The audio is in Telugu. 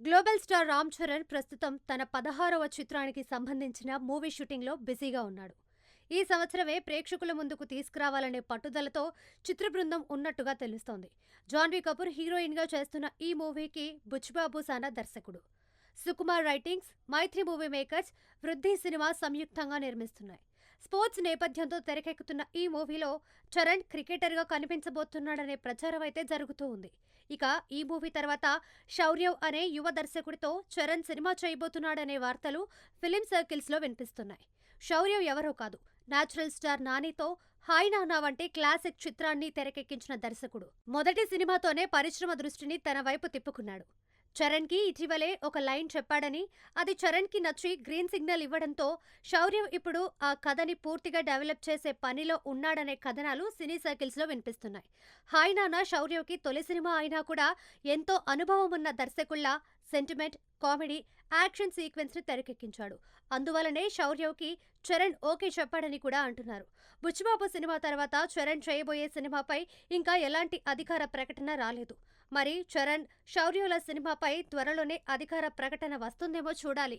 గ్లోబల్ స్టార్ రామ్ చరణ్ ప్రస్తుతం తన 16వ చిత్రానికి సంబంధించిన మూవీ షూటింగ్లో బిజీగా ఉన్నాడు. ఈ సంవత్సరమే ప్రేక్షకుల ముందుకు తీసుకురావాలనే పట్టుదలతో చిత్ర బృందం ఉన్నట్టుగా తెలుస్తోంది. జాన్వీ కపూర్ హీరోయిన్గా చేస్తున్న ఈ మూవీకి బుచ్చిబాబు సానా దర్శకుడు. సుకుమార్ రైటింగ్స్, మైత్రి మూవీ మేకర్స్, వృద్ధి సినిమా సంయుక్తంగా నిర్మిస్తున్నాయి. స్పోర్ట్స్ నేపథ్యంతో తెరకెక్కుతున్న ఈ మూవీలో చరణ్ క్రికెటర్గా కనిపించబోతున్నాడనే ప్రచారం అయితే జరుగుతూ ఉంది. ఇక ఈ మూవీ తర్వాత శౌర్యవ్ అనే యువ దర్శకుడితో చరణ్ సినిమా చేయబోతున్నాడనే వార్తలు ఫిలిం సర్కిల్స్లో వినిపిస్తున్నాయి. శౌర్యవ్ ఎవరో కాదు, నేచురల్ స్టార్ నానితో హాయ్ నానా వంటి క్లాసిక్ చిత్రాన్ని తెరకెక్కించిన దర్శకుడు. మొదటి సినిమాతోనే పరిశ్రమ దృష్టిని తన వైపు తిప్పుకున్నాడు. చరణ్కి ఇటీవలే ఒక లైన్ చెప్పాడని, అది చరణ్కి నచ్చి గ్రీన్ సిగ్నల్ ఇవ్వడంతో శౌర్యవ్ ఇప్పుడు ఆ కథని పూర్తిగా డెవలప్ చేసే పనిలో ఉన్నాడనే కథనాలు సినీ సర్కిల్స్లో వినిపిస్తున్నాయి. హాయ్ నాన్న శౌర్యవ్కి తొలి సినిమా అయినా కూడా ఎంతో అనుభవం ఉన్న దర్శకుల్లా సెంటిమెంట్, కామెడీ, యాక్షన్ సీక్వెన్స్ ని తెరకెక్కించాడు. అందువలనే శౌర్యవ్కి చరణ్ ఓకే చెప్పాడని కూడా అంటున్నారు. బుచ్చిబాబు సినిమా తర్వాత చరణ్ చేయబోయే సినిమాపై ఇంకా ఎలాంటి అధికార ప్రకటన రాలేదు. మరి చరణ్, శౌర్యుల సినిమాపై త్వరలోనే అధికార ప్రకటన వస్తుందేమో చూడాలి.